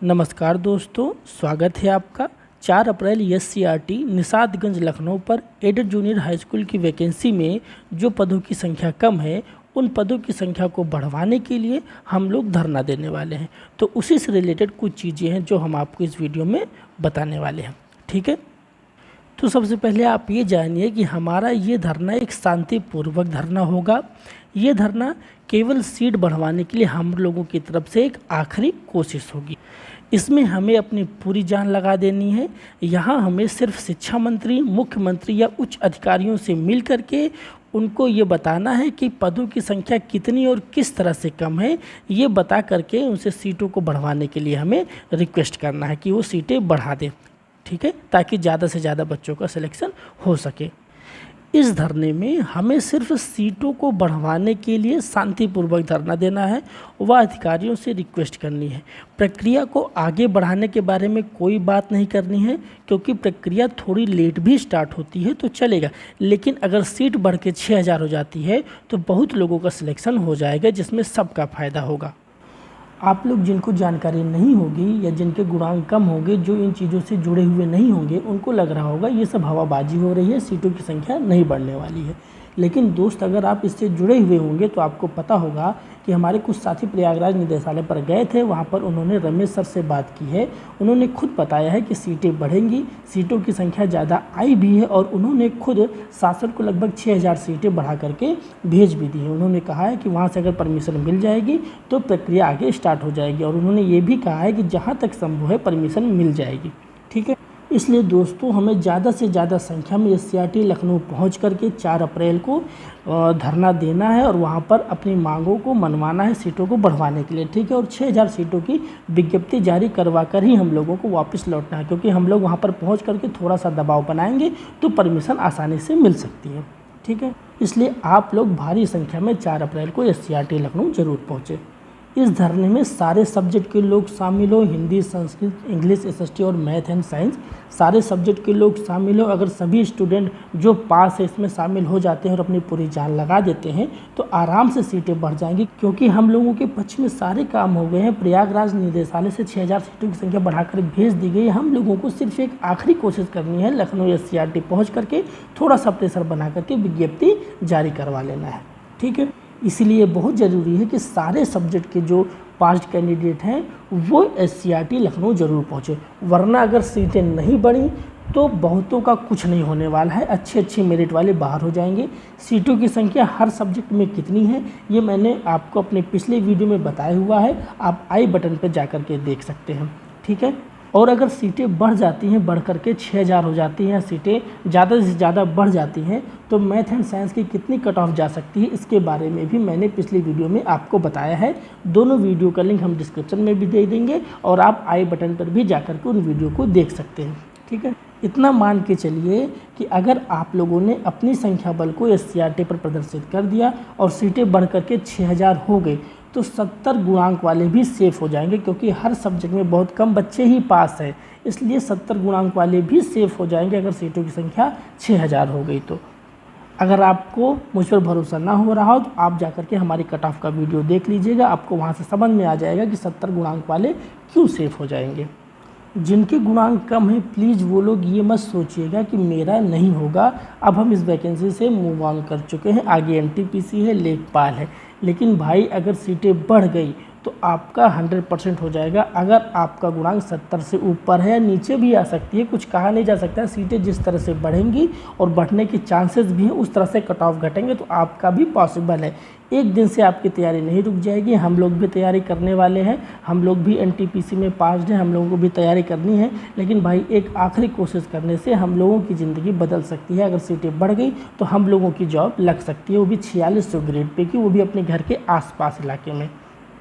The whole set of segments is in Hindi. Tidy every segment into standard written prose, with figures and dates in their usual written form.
नमस्कार दोस्तों, स्वागत है आपका। 4 अप्रैल एससीईआरटी निषादगंज लखनऊ पर एडेड जूनियर हाई स्कूल की वैकेंसी में जो पदों की संख्या कम है उन पदों की संख्या को बढ़वाने के लिए हम लोग धरना देने वाले हैं। तो उसी से रिलेटेड कुछ चीज़ें हैं जो हम आपको इस वीडियो में बताने वाले हैं। ठीक है, तो सबसे पहले आप ये जानिए कि हमारा ये धरना एक शांतिपूर्वक धरना होगा। ये धरना केवल सीट बढ़वाने के लिए हम लोगों की तरफ से एक आखिरी कोशिश होगी। इसमें हमें अपनी पूरी जान लगा देनी है। यहाँ हमें सिर्फ शिक्षा मंत्री, मुख्यमंत्री या उच्च अधिकारियों से मिल करके उनको ये बताना है कि पदों की संख्या कितनी और किस तरह से कम है। ये बता करके उनसे सीटों को बढ़वाने के लिए हमें रिक्वेस्ट करना है कि वो सीटें बढ़ा दें। ठीक है, ताकि ज़्यादा से ज़्यादा बच्चों का सिलेक्शन हो सके। इस धरने में हमें सिर्फ सीटों को बढ़वाने के लिए शांतिपूर्वक धरना देना है व अधिकारियों से रिक्वेस्ट करनी है। प्रक्रिया को आगे बढ़ाने के बारे में कोई बात नहीं करनी है, क्योंकि प्रक्रिया थोड़ी लेट भी स्टार्ट होती है तो चलेगा, लेकिन अगर सीट बढ़ के 6000 हो जाती है तो बहुत लोगों का सिलेक्शन हो जाएगा, जिसमें सबका फ़ायदा होगा। आप लोग जिनको जानकारी नहीं होगी या जिनके गुणांक कम होंगे, जो इन चीज़ों से जुड़े हुए नहीं होंगे, उनको लग रहा होगा ये सब हवाबाजी हो रही है, सीटों की संख्या नहीं बढ़ने वाली है। लेकिन दोस्त, अगर आप इससे जुड़े हुए होंगे तो आपको पता होगा कि हमारे कुछ साथी प्रयागराज निदेशालय पर गए थे। वहाँ पर उन्होंने रमेश सर से बात की है। उन्होंने खुद बताया है कि सीटें बढ़ेंगी, सीटों की संख्या ज़्यादा आई भी है और उन्होंने खुद शासन को लगभग 6000 सीटें बढ़ा करके भेज भी दी है। उन्होंने कहा है कि वहाँ से अगर परमिशन मिल जाएगी तो प्रक्रिया आगे स्टार्ट हो जाएगी, और उन्होंने ये भी कहा है कि जहाँ तक संभव है परमिशन मिल जाएगी। ठीक है, इसलिए दोस्तों, हमें ज़्यादा से ज़्यादा संख्या में एससीईआरटी लखनऊ पहुंच करके 4 अप्रैल को धरना देना है और वहां पर अपनी मांगों को मनवाना है सीटों को बढ़वाने के लिए। ठीक है, और 6000 सीटों की विज्ञप्ति जारी करवा कर ही हम लोगों को वापस लौटना है, क्योंकि हम लोग वहां पर पहुंच करके थोड़ा सा दबाव बनाएंगे तो परमिशन आसानी से मिल सकती है। ठीक है, इसलिए आप लोग भारी संख्या में 4 अप्रैल को एससीईआरटी लखनऊ जरूर पहुँचे। इस धरने में सारे सब्जेक्ट के लोग शामिल हो, हिंदी, संस्कृत, इंग्लिश, एसएसटी और मैथ एंड साइंस, सारे सब्जेक्ट के लोग शामिल हो। अगर सभी स्टूडेंट जो पास है इसमें शामिल हो जाते हैं और अपनी पूरी जान लगा देते हैं तो आराम से सीटें बढ़ जाएंगी, क्योंकि हम लोगों के पक्ष में सारे काम हो गए हैं। प्रयागराज निदेशालय से 6000 सीटों की संख्या बढ़ाकर भेज दी गई है। हम लोगों को सिर्फ एक आखिरी कोशिश करनी है, लखनऊ एससीईआरटी पहुँच करके थोड़ा सा प्रेशर बना करके विज्ञप्ति जारी करवा लेना है। ठीक है, इसलिए बहुत ज़रूरी है कि सारे सब्जेक्ट के जो पास कैंडिडेट हैं वो एससीईआरटी लखनऊ ज़रूर पहुँचे, वरना अगर सीटें नहीं बढ़ी तो बहुतों का कुछ नहीं होने वाला है। अच्छे मेरिट वाले बाहर हो जाएंगे। सीटों की संख्या हर सब्जेक्ट में कितनी है ये मैंने आपको अपने पिछले वीडियो में बताया हुआ है, आप आई बटन पर जा कर के देख सकते हैं। ठीक है, और अगर सीटें बढ़ जाती हैं, बढ़ करके 6000 हो जाती हैं, सीटें ज़्यादा से ज़्यादा बढ़ जाती हैं, तो मैथ एंड साइंस की कितनी कट ऑफ जा सकती है इसके बारे में भी मैंने पिछली वीडियो में आपको बताया है। दोनों वीडियो का लिंक हम डिस्क्रिप्शन में भी दे देंगे और आप आई बटन पर भी जा करके उन वीडियो को देख सकते हैं। ठीक है, इतना मान के चलिए कि अगर आप लोगों ने अपनी संख्या बल को एससीईआरटी पर प्रदर्शित कर दिया और सीटें बढ़ करके 6000 हो गई तो 70 गुणांक वाले भी सेफ़ हो जाएंगे, क्योंकि हर सब्जेक्ट में बहुत कम बच्चे ही पास हैं, इसलिए 70 गुणांक वाले भी सेफ़ हो जाएंगे अगर सीटों की संख्या 6000 हो गई तो। अगर आपको मुझ पर भरोसा ना हो रहा हो तो आप जाकर के हमारी कट ऑफ का वीडियो देख लीजिएगा, आपको वहाँ से समझ में आ जाएगा कि 70 गुणांक वाले क्यों सेफ़ हो जाएंगे। जिनके गुणांक कम है प्लीज़ वो लोग ये मत सोचिएगा कि मेरा नहीं होगा। अब हम इस वैकेंसी से मूव ऑन कर चुके हैं, आगे एनटीपीसी है, लेखपाल है। लेकिन भाई, अगर सीटें बढ़ गई तो आपका 100% हो जाएगा। अगर आपका गुणांक 70 से ऊपर है या नीचे भी आ सकती है, कुछ कहा नहीं जा सकता। सीटें जिस तरह से बढ़ेंगी और बढ़ने के चांसेस भी हैं उस तरह से कट ऑफ घटेंगे, तो आपका भी पॉसिबल है। एक दिन से आपकी तैयारी नहीं रुक जाएगी। हम लोग भी तैयारी करने वाले हैं, हम लोग भी एनटीपीसी में पास हैं, हम लोगों को भी तैयारी करनी है। लेकिन भाई, एक आखिरी कोशिश करने से हम लोगों की ज़िंदगी बदल सकती है। अगर सीटें बढ़ गई तो हम लोगों की जॉब लग सकती है, वो भी 4600 ग्रेड पे की, वो भी अपने घर के आसपास इलाके में।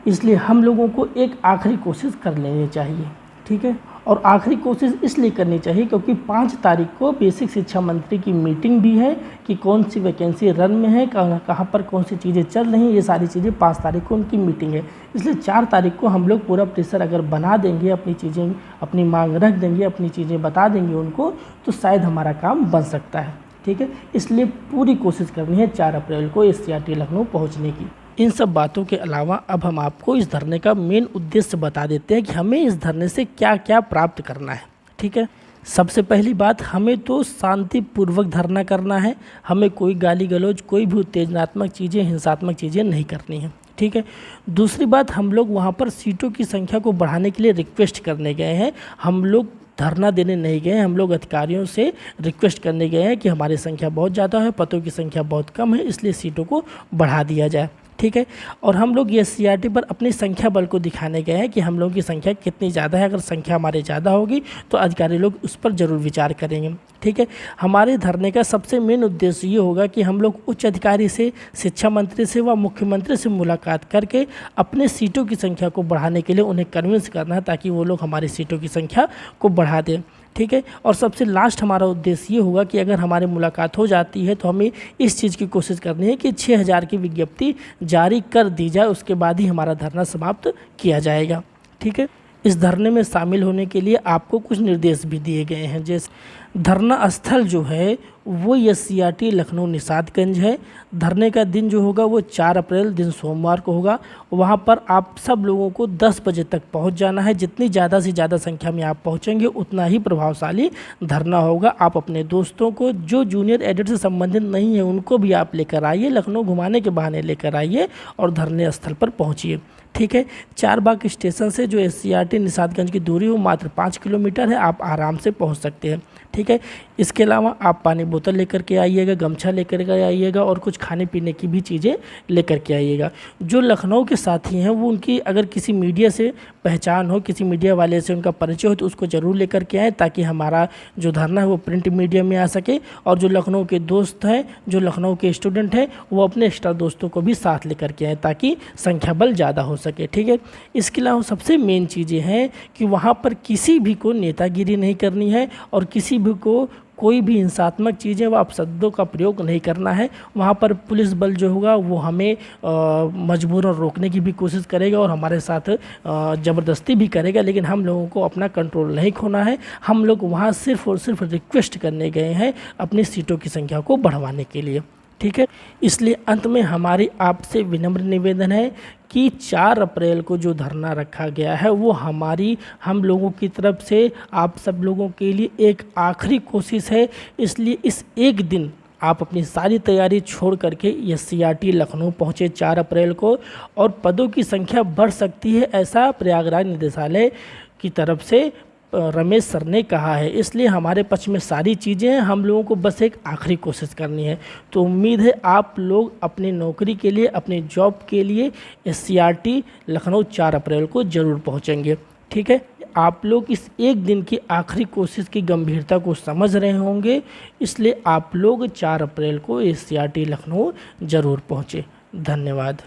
इसलिए हम लोगों को एक आखिरी कोशिश कर लेनी चाहिए। ठीक है, और आखिरी कोशिश इसलिए करनी चाहिए क्योंकि 5 तारीख को बेसिक शिक्षा मंत्री की मीटिंग भी है कि कौन सी वैकेंसी रन में है, कहाँ पर कौन सी चीज़ें चल रही हैं, ये सारी चीज़ें 5 तारीख को उनकी मीटिंग है। इसलिए 4 तारीख को हम लोग पूरा प्रेशर अगर बना देंगे, अपनी चीज़ें, अपनी मांग रख देंगे, अपनी चीज़ें बता देंगे उनको, तो शायद हमारा काम बन सकता है। ठीक है, इसलिए पूरी कोशिश करनी है 4 अप्रैल को एससीईआरटी लखनऊ पहुँचने की। इन सब बातों के अलावा अब हम आपको इस धरने का मेन उद्देश्य बता देते हैं कि हमें इस धरने से क्या क्या प्राप्त करना है। ठीक है, सबसे पहली बात, हमें तो शांतिपूर्वक धरना करना है। हमें कोई गाली गलौज, कोई भी उत्तेजनात्मक चीज़ें, हिंसात्मक चीज़ें नहीं करनी है। ठीक है, दूसरी बात, हम लोग वहाँ पर सीटों की संख्या को बढ़ाने के लिए रिक्वेस्ट करने गए हैं। हम लोग धरना देने नहीं गए, हम लोग अधिकारियों से रिक्वेस्ट करने गए हैं कि हमारी संख्या बहुत ज़्यादा है, पदों की संख्या बहुत कम है, इसलिए सीटों को बढ़ा दिया जाए। ठीक है, और हम लोग ये SCRT पर अपनी संख्या बल को दिखाने गए हैं कि हम लोगों की संख्या कितनी ज़्यादा है। अगर संख्या हमारे ज़्यादा होगी तो अधिकारी लोग उस पर ज़रूर विचार करेंगे। ठीक है, हमारे धरने का सबसे मेन उद्देश्य ये होगा कि हम लोग उच्च अधिकारी से, शिक्षा मंत्री से व मुख्यमंत्री से मुलाकात करके अपने सीटों की संख्या को बढ़ाने के लिए उन्हें कन्विंस करना है, ताकि वो लोग हमारी सीटों की संख्या को बढ़ा दें। ठीक है, और सबसे लास्ट हमारा उद्देश्य ये होगा कि अगर हमारी मुलाकात हो जाती है तो हमें इस चीज़ की कोशिश करनी है कि 6000 की विज्ञप्ति जारी कर दी जाए, उसके बाद ही हमारा धरना समाप्त किया जाएगा। ठीक है, इस धरने में शामिल होने के लिए आपको कुछ निर्देश भी दिए गए हैं। जैसे धरना स्थल जो है वो SCRT लखनऊ निषादगंज है। धरने का दिन जो होगा वो 4 अप्रैल दिन सोमवार को होगा। वहाँ पर आप सब लोगों को 10 बजे तक पहुँच जाना है। जितनी ज़्यादा से ज़्यादा संख्या में आप पहुँचेंगे उतना ही प्रभावशाली धरना होगा। आप अपने दोस्तों को, जो जूनियर एडिट से संबंधित नहीं है, उनको भी आप लेकर आइए, लखनऊ घुमाने के बहाने लेकर आइए और धरने स्थल पर पहुँचिए। ठीक है, चारबाग स्टेशन से जो SCRT निषादगंज की दूरी वो मात्र 5 किलोमीटर है, आप आराम से पहुंच सकते हैं। ठीक है, इसके अलावा आप पानी बोतल लेकर के आइएगा, गमछा लेकर के आइएगा और कुछ खाने पीने की भी चीज़ें लेकर के आइएगा। जो लखनऊ के साथी हैं वो, उनकी अगर किसी मीडिया से पहचान हो, किसी मीडिया वाले से उनका परिचय हो तो उसको ज़रूर लेकर के आएँ, ताकि हमारा जो धरना है वो प्रिंट मीडिया में आ सके। और जो लखनऊ के दोस्त हैं, जो लखनऊ के स्टूडेंट हैं, वो अपने एक्स्ट्रा दोस्तों को भी साथ लेकर के आएँ, ताकि संख्या बल ज़्यादा हो सके। ठीक है, इसके अलावा सबसे मेन चीज़ें हैं कि वहाँ पर किसी भी को नेतागिरी नहीं करनी है और किसी भी को कोई भी हिंसात्मक चीज़ें व अपशब्दों का प्रयोग नहीं करना है। वहाँ पर पुलिस बल जो होगा वो हमें मजबूरन रोकने की भी कोशिश करेगा और हमारे साथ ज़बरदस्ती भी करेगा, लेकिन हम लोगों को अपना कंट्रोल नहीं खोना है। हम लोग वहाँ सिर्फ़ और सिर्फ रिक्वेस्ट करने गए हैं अपनी सीटों की संख्या को बढ़वाने के लिए। ठीक है, इसलिए अंत में हमारी आपसे विनम्र निवेदन है कि 4 अप्रैल को जो धरना रखा गया है वो हम लोगों की तरफ से आप सब लोगों के लिए एक आखिरी कोशिश है। इसलिए इस एक दिन आप अपनी सारी तैयारी छोड़ करके SCRT लखनऊ पहुँचे 4 अप्रैल को, और पदों की संख्या बढ़ सकती है, ऐसा प्रयागराज निदेशालय की तरफ से रमेश सर ने कहा है। इसलिए हमारे पक्ष में सारी चीज़ें हैं, हम लोगों को बस एक आखिरी कोशिश करनी है। तो उम्मीद है आप लोग अपनी नौकरी के लिए, अपने जॉब के लिए SCRT लखनऊ 4 अप्रैल को ज़रूर पहुंचेंगे। ठीक है, आप लोग इस एक दिन की आखिरी कोशिश की गंभीरता को समझ रहे होंगे, इसलिए आप लोग 4 अप्रैल को SCRT लखनऊ ज़रूर पहुँचे। धन्यवाद।